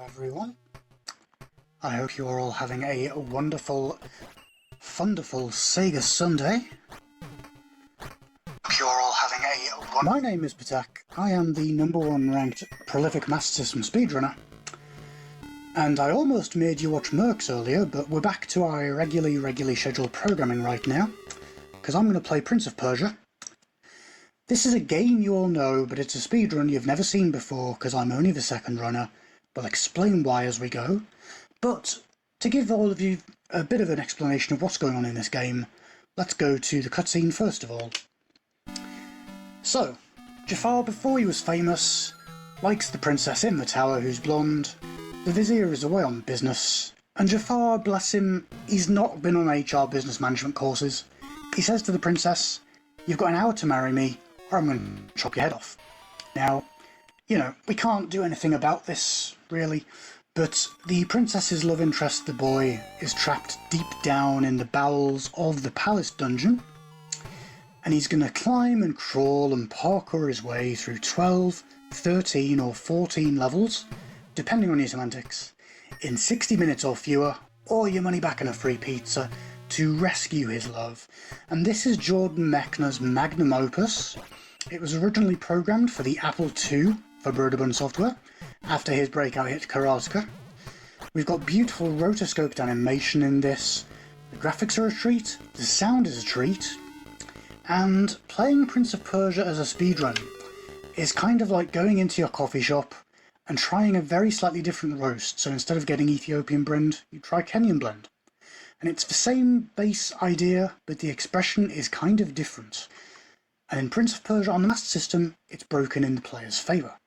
everyone. I hope you are all having a wonderful, thunderful Sega Sunday. My name is Patak. I am the #1 ranked prolific Master System speedrunner. And I almost made you watch Mercs earlier, but we're back to our regularly scheduled programming right now, because I'm going to play Prince of Persia. This is a game you all know, but it's a speedrun you've never seen before, because I'm only the second runner. We'll explain why as we go. But to give all of you a bit of an explanation of what's going on in this game, let's go to the cutscene first of all. So, Jafar, before he was famous, likes the princess in the tower who's blonde. The vizier is away on business, and Jafar, bless him, he's not been on HR business management courses. He says to the princess, "You've got an hour to marry me, or I'm going to chop your head off." Now, you know, we can't do anything about this, really, but the princess's love interest, the boy, is trapped deep down in the bowels of the palace dungeon, and he's going to climb and crawl and parkour his way through 12, 13 or 14 levels, depending on your semantics, in 60 minutes or fewer, or your money back and a free pizza, to rescue his love. And this is Jordan Mechner's magnum opus. It was originally programmed for the Apple II for Broderbund software, after his breakout hit Karateka. We've got beautiful rotoscoped animation in this, the graphics are a treat, the sound is a treat, and playing Prince of Persia as a speedrun is kind of like going into your coffee shop and trying a very slightly different roast. So instead of getting Ethiopian blend, you try Kenyan blend. And it's the same base idea, but the expression is kind of different. And in Prince of Persia on the Master System, it's broken in the player's favour.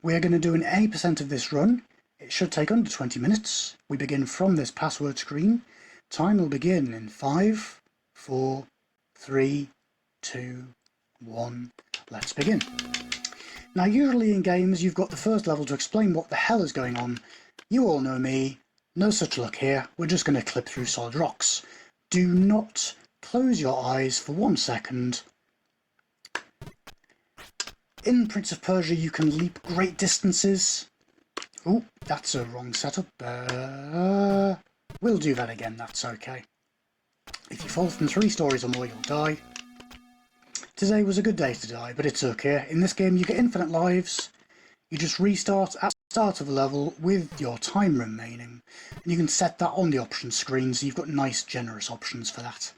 We're going to do an 80% of this run. It should take under 20 minutes. We begin from this password screen. Time will begin in 5, 4, 3, 2, 1. Let's begin. Now, usually in games, you've got the first level to explain what the hell is going on. You all know me. No such luck here. We're just going to clip through solid rocks. Do not close your eyes for 1 second. In Prince of Persia, you can leap great distances. Oh, that's a wrong setup. We'll do that again, that's okay. If you fall from 3 stories or more, you'll die. Today was a good day to die, but it's okay. In this game, you get infinite lives. You just restart at the start of a level with your time remaining. And you can set that on the options screen, so you've got nice, generous options for that.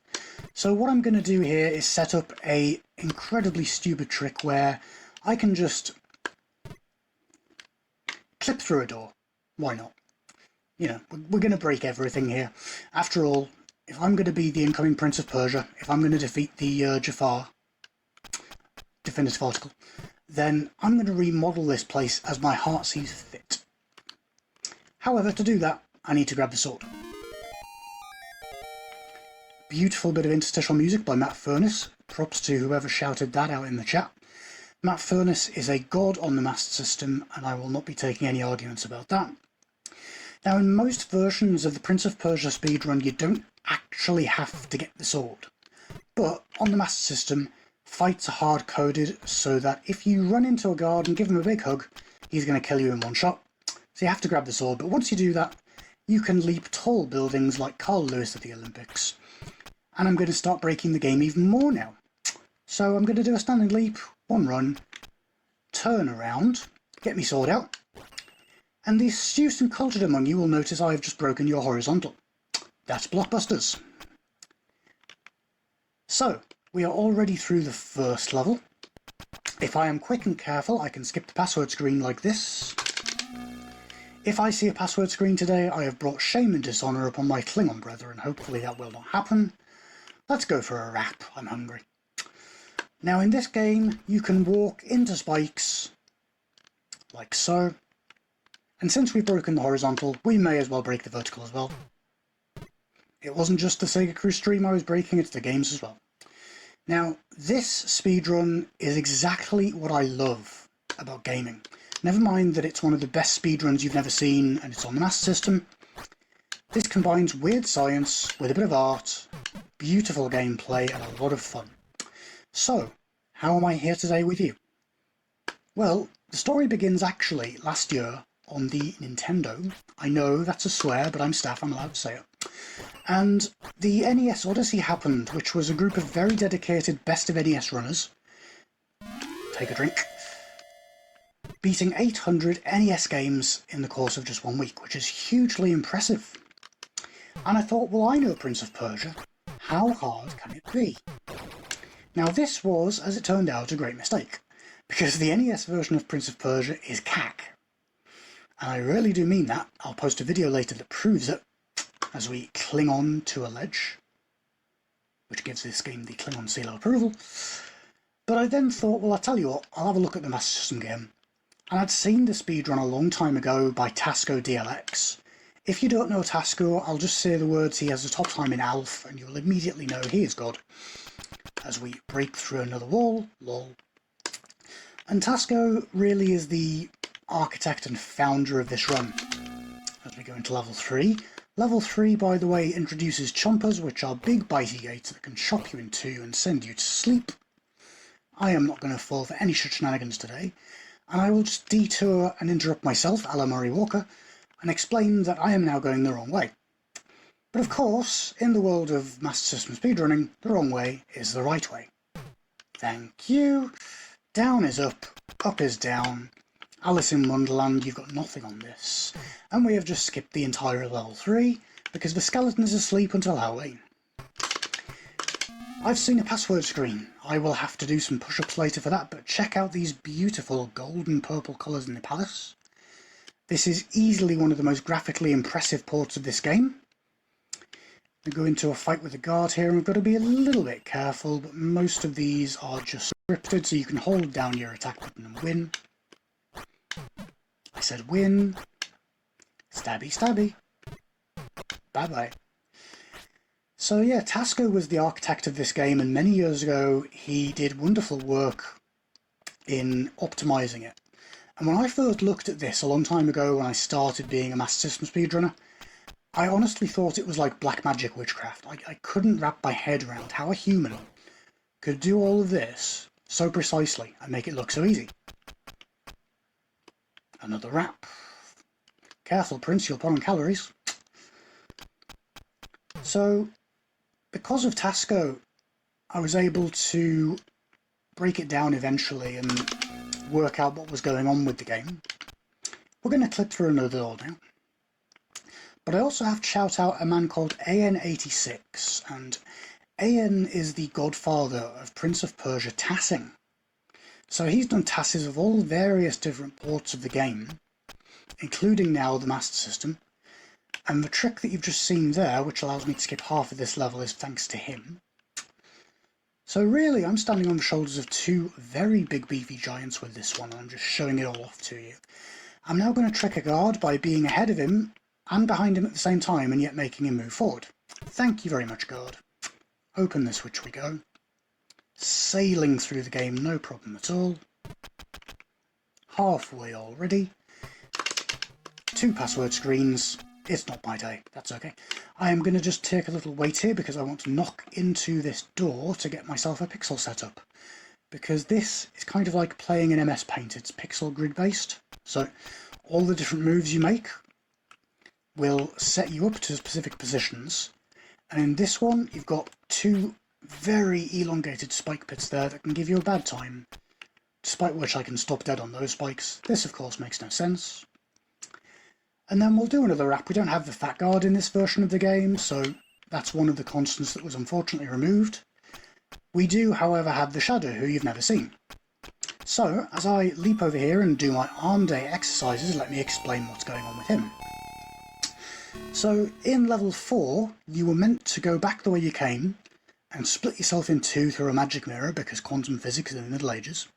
So what I'm going to do here is set up a incredibly stupid trick where I can just clip through a door. Why not? You know, we're going to break everything here. After all, if I'm going to be the incoming Prince of Persia, if I'm going to defeat the Jafar definitive article, then I'm going to remodel this place as my heart sees fit. However, to do that, I need to grab the sword. Beautiful bit of interstitial music by Matt Furness. Props to whoever shouted that out in the chat. Matt Furness is a god on the Master System, and I will not be taking any arguments about that. Now, in most versions of the Prince of Persia speedrun, you don't actually have to get the sword. But on the Master System, fights are hard-coded so that if you run into a guard and give him a big hug, he's going to kill you in 1 shot. So you have to grab the sword, but once you do that, you can leap tall buildings like Carl Lewis at the Olympics. And I'm going to start breaking the game even more now. So I'm going to do a standing leap, 1 run, turn around, get me sword out, and the astute and cultured among you will notice I have just broken your horizontal. That's blockbusters. So, we are already through the first level. If I am quick and careful, I can skip the password screen like this. If I see a password screen today, I have brought shame and dishonour upon my Klingon brethren. Hopefully that will not happen. Let's go for a wrap. I'm hungry. Now in this game, you can walk into spikes, like so. And since we've broken the horizontal, we may as well break the vertical as well. It wasn't just the SegaCrew stream I was breaking, it's the games as well. Now, this speedrun is exactly what I love about gaming. Never mind that it's one of the best speedruns you've never seen and it's on the Master System. This combines weird science with a bit of art, beautiful gameplay and a lot of fun. So, how am I here today with you? Well, the story begins actually last year on the Nintendo. I know that's a swear, but I'm staff, I'm allowed to say it. And the NES Odyssey happened, which was a group of very dedicated Best of NES runners. Take a drink. Beating 800 NES games in the course of just 1 week, which is hugely impressive. And I thought, well, I know Prince of Persia. How hard can it be? Now this was, as it turned out, a great mistake, because the NES version of Prince of Persia is cack. And I really do mean that. I'll post a video later that proves it, as we cling on to a ledge, which gives this game the Klingon seal of approval. But I then thought, well, I'll tell you what, I'll have a look at the Master System game. And I'd seen the speedrun a long time ago by Tasco DLX. If you don't know Tasco, I'll just say the words he has the top time in Alf, and you'll immediately know he is God. As we break through another wall, lol. And Tasco really is the architect and founder of this run. As we go into level 3. Level 3, by the way, introduces chompers, which are big bitey gates that can chop you in two and send you to sleep. I am not going to fall for any such shenanigans today, and I will just detour and interrupt myself, a la Murray Walker, and explain that I am now going the wrong way. But of course, in the world of Master System speedrunning, the wrong way is the right way. Thank you. Down is up is down. Alice in Wonderland, you've got nothing on this. And we have just skipped the entire level 3, because the skeleton is asleep until Halloween. I've seen a password screen. I will have to do some push-ups later for that, but check out these beautiful gold and purple colours in the palace. This is easily one of the most graphically impressive ports of this game. We go into a fight with a guard here, and we've got to be a little bit careful, but most of these are just scripted, so you can hold down your attack button and win. I said win. Stabby, stabby. Bye-bye. So yeah, Tasco was the architect of this game, and many years ago he did wonderful work in optimising it. And when I first looked at this a long time ago, when I started being a Master System speedrunner, I honestly thought it was like black magic witchcraft. I couldn't wrap my head around how a human could do all of this so precisely and make it look so easy. Another wrap. Careful, Prince, you'll put on calories. So, because of Tasco, I was able to break it down eventually and work out what was going on with the game. We're going to clip through another door now. But I also have to shout out a man called AN86, and AN is the godfather of Prince of Persia tassing. So he's done tasses of all various different ports of the game, including now the Master System, and the trick that you've just seen there, which allows me to skip half of this level, is thanks to him. So really, I'm standing on the shoulders of two very big beefy giants with this one, and I'm just showing it all off to you. I'm now going to trick a guard by being ahead of him and behind him at the same time, and yet making him move forward. Thank you very much, guard. Open this, which we go. Sailing through the game, no problem at all. Halfway already. 2 password screens. It's not my day, that's okay. I am going to just take a little wait here because I want to knock into this door to get myself a pixel set up. Because this is kind of like playing in MS Paint, it's pixel grid based. So all the different moves you make will set you up to specific positions. And in this one, you've got 2 very elongated spike pits there that can give you a bad time. Despite which I can stop dead on those spikes. This, of course, makes no sense. And then we'll do another wrap. We don't have the fat guard in this version of the game, so that's one of the constants that was unfortunately removed. We do, however, have the Shadow, who you've never seen. So, as I leap over here and do my arm day exercises, let me explain what's going on with him. So, in level 4, you were meant to go back the way you came and split yourself in 2 through a magic mirror, because quantum physics is in the Middle Ages.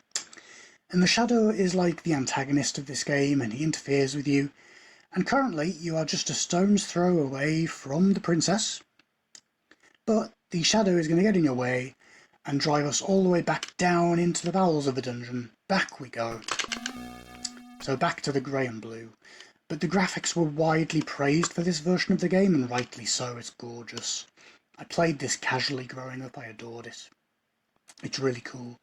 And the Shadow is like the antagonist of this game, and he interferes with you. And currently, you are just a stone's throw away from the princess. But the Shadow is going to get in your way and drive us all the way back down into the bowels of the dungeon. Back we go. So back to the grey and blue. But the graphics were widely praised for this version of the game, and rightly so, it's gorgeous. I played this casually growing up, I adored it. It's really cool.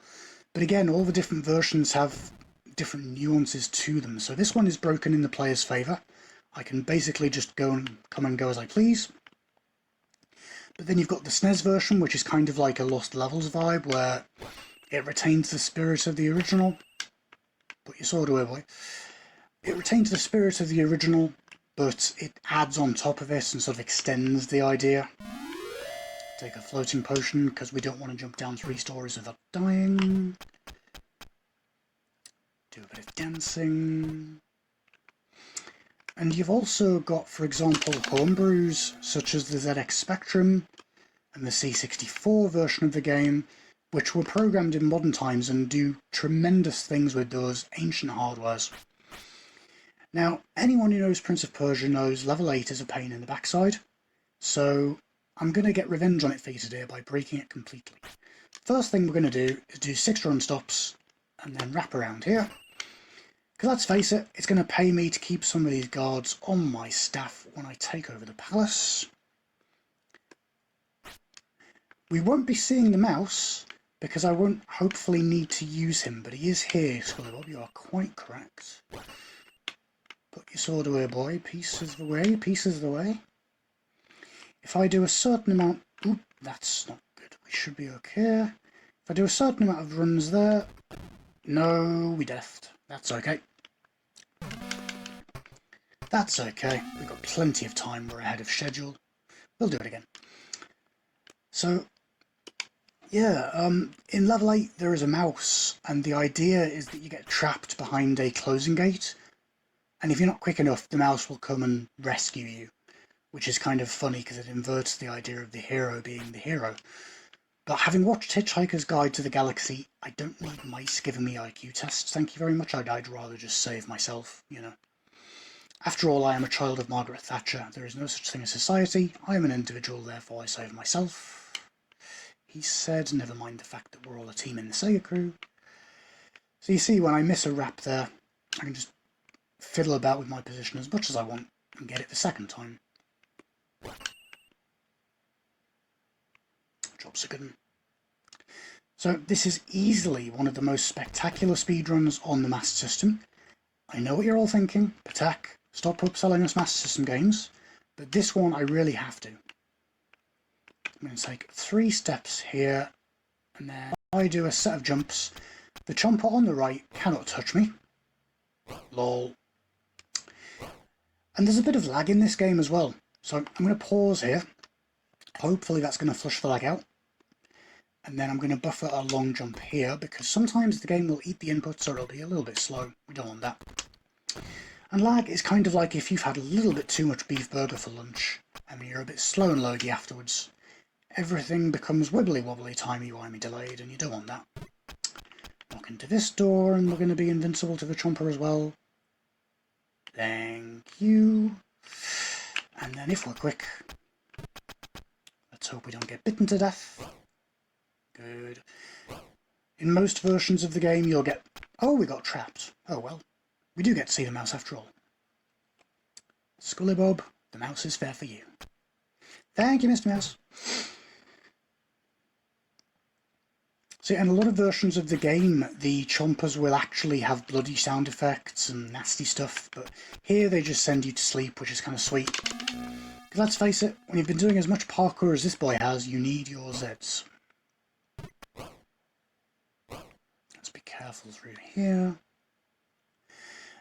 But again, all the different versions have different nuances to them. So this one is broken in the player's favour. I can basically just go and come and go as I please. But then you've got the SNES version, which is kind of like a Lost Levels vibe, where it retains the spirit of the original. Put your sword away, boy. It retains the spirit of the original, but it adds on top of it and sort of extends the idea. Take a floating potion, because we don't want to jump down 3 stories without dying. Do a bit of dancing. And you've also got, for example, homebrews, such as the ZX Spectrum and the C64 version of the game, which were programmed in modern times and do tremendous things with those ancient hardwares. Now, anyone who knows Prince of Persia knows level 8 is a pain in the backside, so I'm going to get revenge on it for you today by breaking it completely. First thing we're going to do is do 6 run stops and then wrap around here. Because let's face it, it's going to pay me to keep some of these guards on my staff when I take over the palace. We won't be seeing the mouse, because I won't hopefully need to use him, but he is here, Scullybob, you are quite correct. Put your sword away, boy. Pieces the way, pieces the way. If I do a certain amount... Oop, that's not good. We should be okay. If I do a certain amount of runs there... No, we deft. That's okay. That's okay. We've got plenty of time. We're ahead of schedule. We'll do it again. So, yeah, in level 8 there is a mouse, and the idea is that you get trapped behind a closing gate. And if you're not quick enough, the mouse will come and rescue you, which is kind of funny because it inverts the idea of the hero being the hero. But having watched Hitchhiker's Guide to the Galaxy, I don't need mice giving me IQ tests, thank you very much. I'd rather just save myself, you know. After all, I am a child of Margaret Thatcher. There is no such thing as society. I am an individual, therefore I save myself. He said, never mind the fact that we're all a team in the SegaCrew. So you see, when I miss a wrap there, I can just fiddle about with my position as much as I want and get it the second time. Job's a good one. So this is easily one of the most spectacular speedruns on the Master System. I know what you're all thinking, Patak, stop upselling us Master System games, but this one I really have to. I'm going to take 3 steps here, and then I do a set of jumps. The chomper on the right cannot touch me. Lol. And there's a bit of lag in this game as well, so I'm going to pause here. Hopefully that's going to flush the lag out. And then I'm going to buffer a long jump here, because sometimes the game will eat the input, so it'll be a little bit slow. We don't want that. And lag is kind of like if you've had a little bit too much beef burger for lunch, and you're a bit slow and loady afterwards. Everything becomes wibbly wobbly, timey-wimey delayed, and you don't want that. Walk into this door, and we're going to be invincible to the chomper as well. Thank you. And then if we're quick, let's hope we don't get bitten to death. Good. In most versions of the game you'll get... Oh, we got trapped. Oh well. We do get to see the mouse after all. Scullybob, the mouse is fair for you. Thank you, Mr. Mouse. See, in a lot of versions of the game, the chompers will actually have bloody sound effects and nasty stuff, but here they just send you to sleep, which is kind of sweet. Because let's face it, when you've been doing as much parkour as this boy has, you need your Zeds. Let's be careful through here.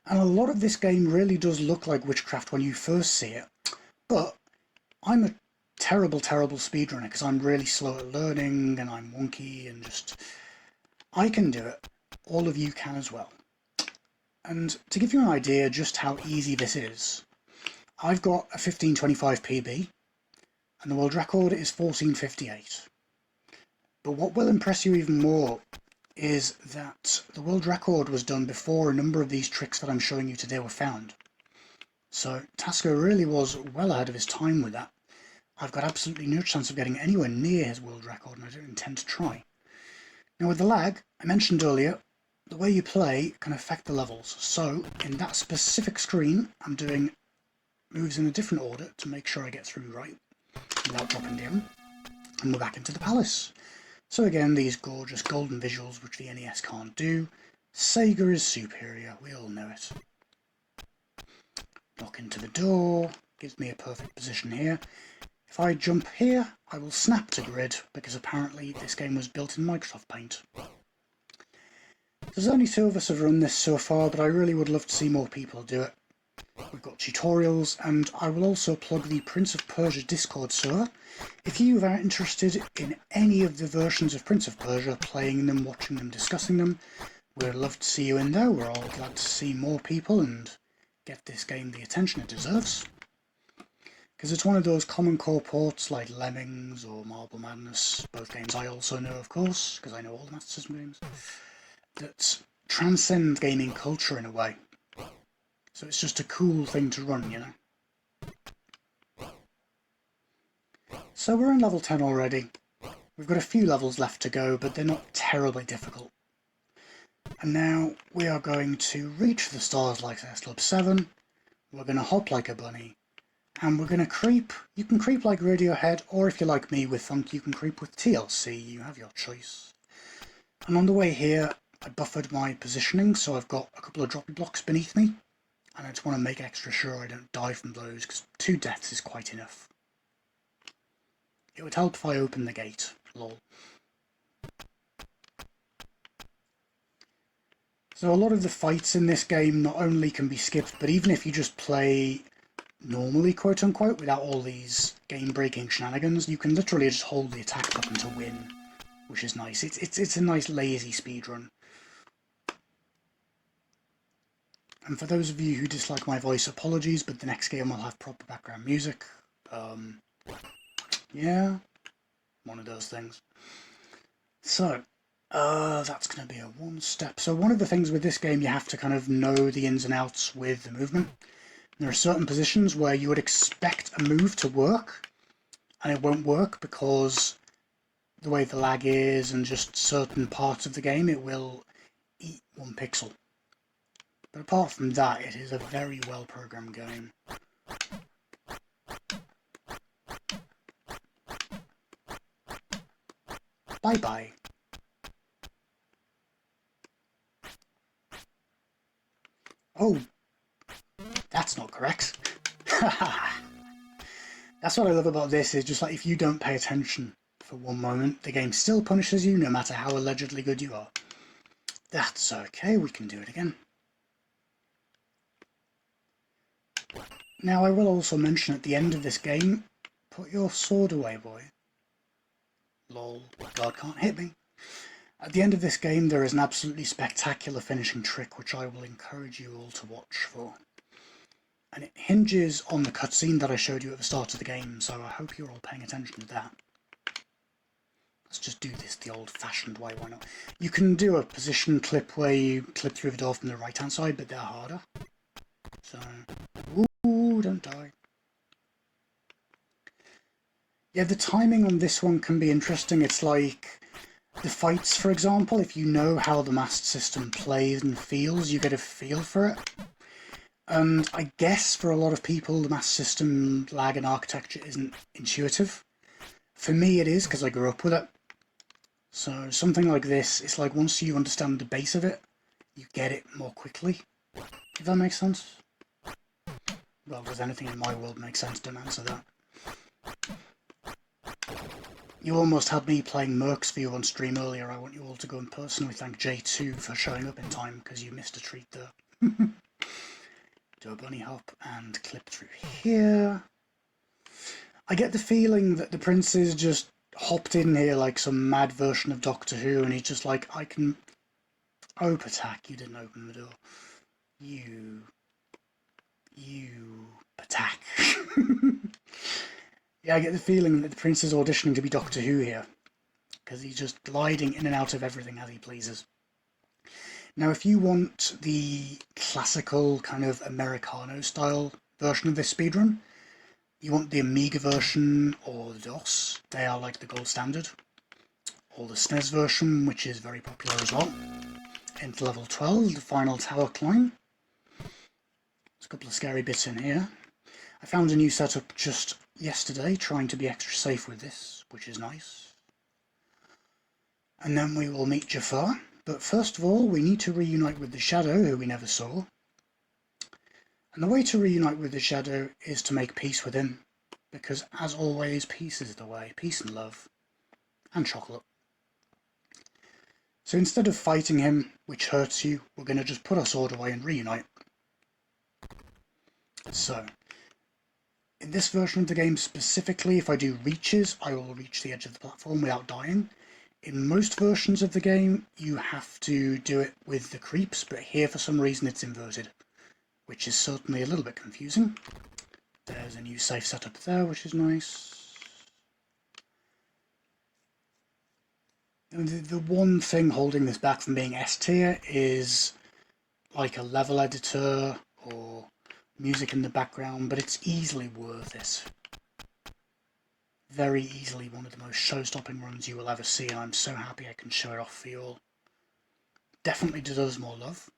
And a lot of this game really does look like witchcraft when you first see it, but I'm a terrible speedrunner because I'm really slow at learning and I'm wonky and just... I can do it. All of you can as well. And to give you an idea just how easy this is, I've got a 1525 PB and the world record is 1458. But what will impress you even more is that the world record was done before a number of these tricks that I'm showing you today were found. So Tasco really was well ahead of his time with that. I've got absolutely no chance of getting anywhere near his world record, and I don't intend to try. Now with the lag, I mentioned earlier, the way you play can affect the levels. So in that specific screen, I'm doing moves in a different order to make sure I get through right without dropping down. And we're back into the palace. So again, these gorgeous golden visuals which the NES can't do. Sega is superior, we all know it. Knock into the door, gives me a perfect position here. If I jump here, I will snap to grid, because apparently this game was built in Microsoft Paint. There's only 2 of us have run this so far, but I really would love to see more people do it. We've got tutorials, and I will also plug the Prince of Persia Discord server. If you are interested in any of the versions of Prince of Persia, playing them, watching them, discussing them, we'd love to see you in there. We're all glad to see more people and get this game the attention it deserves. Because it's one of those common core ports like Lemmings or Marble Madness, both games I also know, of course, because I know all the Master System games, that transcend gaming culture in a way. So it's just a cool thing to run, you know. So we're in level 10 already. We've got a few levels left to go, but they're not terribly difficult. And now we are going to reach the stars like S-Club 7, we're going to hop like a bunny, and we're going to creep. You can creep like Radiohead, or if you're like me with Funk, you can creep with TLC, you have your choice. And on the way here, I buffered my positioning, so I've got a couple of droppy blocks beneath me, and I just want to make extra sure I don't die from those, because 2 deaths is quite enough. It would help if I opened the gate, lol. So a lot of the fights in this game not only can be skipped, but even if you just play normally, quote unquote, without all these game-breaking shenanigans, you can literally just hold the attack button to win, which is nice. It's a nice lazy speedrun. And for those of you who dislike my voice, apologies, but the next game will have proper background music. Yeah, one of those things. So, that's going to be a 1 step. So one of the things with this game, you have to kind of know the ins and outs with the movement. There are certain positions where you would expect a move to work, and it won't work because the way the lag is and just certain parts of the game, it will eat 1 pixel. But apart from that, it is a very well programmed game. Bye bye. Oh, that's not correct. That's what I love about this, is just like if you don't pay attention for 1 moment, the game still punishes you no matter how allegedly good you are. That's okay, we can do it again. Now I will also mention at the end of this game, put your sword away, boy. Lol, God can't hit me. At the end of this game there is an absolutely spectacular finishing trick which I will encourage you all to watch for. And it hinges on the cutscene that I showed you at the start of the game, so I hope you're all paying attention to that. Let's just do this the old-fashioned way, why not? You can do a position clip where you clip through the door from the right-hand side, but they're harder. So, ooh, don't die. Yeah, the timing on this one can be interesting. It's like the fights, for example, if you know how the Master System plays and feels, you get a feel for it. And I guess for a lot of people, the Master System lag and architecture isn't intuitive. For me it is, because I grew up with it. So something like this, it's like once you understand the base of it, you get it more quickly. If that makes sense? Well, does anything in my world make sense? Don't answer that. You almost had me playing Merc's View on stream earlier. I want you all to go and personally thank J2 for showing up in time, because you missed a treat there. Do a bunny hop and clip through here. I get the feeling that the prince is just hopped in here like some mad version of Doctor Who, and he's just like, I can... Ope attack, you didn't open the door. You attack. Yeah, I get the feeling that the prince is auditioning to be Doctor Who here, because he's just gliding in and out of everything as he pleases. Now, if you want the classical kind of Americano-style version of this speedrun, you want the Amiga version or the DOS, they are like the gold standard, or the SNES version, which is very popular as well. Into level 12, the final tower climb. There's a couple of scary bits in here. I found a new setup just yesterday, trying to be extra safe with this, which is nice. And then we will meet Jafar, But first of all, we need to reunite with the Shadow, who we never saw. And the way to reunite with the Shadow is to make peace with him, because as always, peace is the way. Peace and love. And chocolate. So instead of fighting him, which hurts you, we're going to just put our sword away and reunite. So, in this version of the game specifically, if I do reaches, I will reach the edge of the platform without dying. In most versions of the game, you have to do it with the creeps, but here for some reason it's inverted, which is certainly a little bit confusing. There's a new safe setup there, which is nice. The one thing holding this back from being S tier is like a level editor or music in the background, but it's easily worth it. Very easily one of the most show-stopping runs you will ever see, and I'm so happy I can show it off for you all. Definitely deserves more love.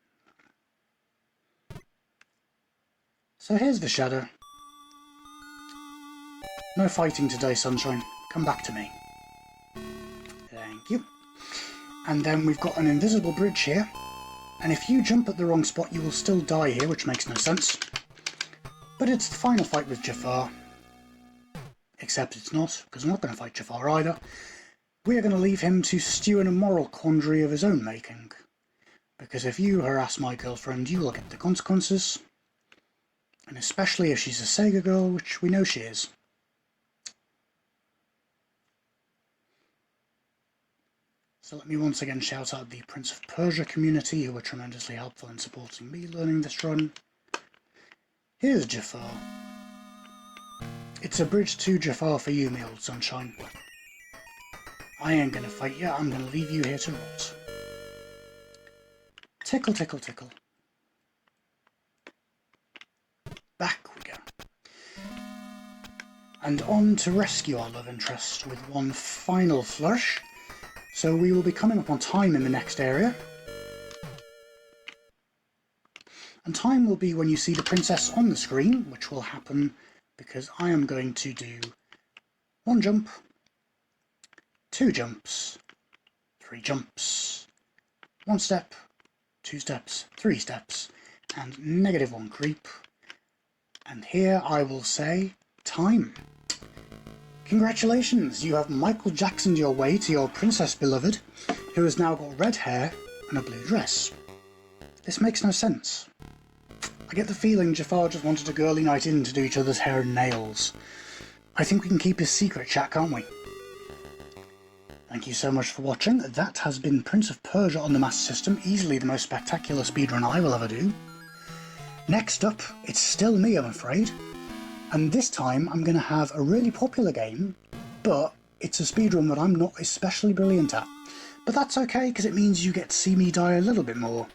So here's the Shadow. No fighting today, Sunshine. Come back to me. Thank you. And then we've got an invisible bridge here, and if you jump at the wrong spot you will still die here, which makes no sense. But it's the final fight with Jafar. Except it's not, because I'm not going to fight Jafar either. We are going to leave him to stew in a moral quandary of his own making. Because if you harass my girlfriend, you will get the consequences. And especially if she's a Sega girl, which we know she is. So let me once again shout out the Prince of Persia community, who were tremendously helpful in supporting me learning this run. Here's Jafar. It's a bridge to Jafar for you, me old sunshine. I ain't gonna fight you, I'm gonna leave you here to rot. Tickle, tickle, tickle. Back we go. And on to rescue our love interest with one final flourish. So we will be coming up on time in the next area. And time will be when you see the princess on the screen, which will happen because I am going to do one jump, two jumps, three jumps, one step, two steps, three steps, and -1 creep. And here I will say, time. Congratulations, you have Michael Jacksoned your way to your princess beloved, who has now got red hair and a blue dress. This makes no sense. I get the feeling Jafar just wanted a girly night in to do each other's hair and nails. I think we can keep his secret, chat, can't we? Thank you so much for watching. That has been Prince of Persia on the Master System, easily the most spectacular speedrun I will ever do. Next up, it's still me, I'm afraid. And this time I'm going to have a really popular game, but it's a speedrun that I'm not especially brilliant at. But that's okay, because it means you get to see me die a little bit more.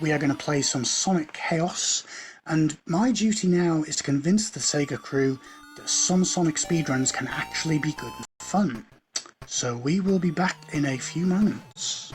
We are going to play some Sonic Chaos, and my duty now is to convince the Sega crew that some Sonic speedruns can actually be good and fun. So we will be back in a few moments.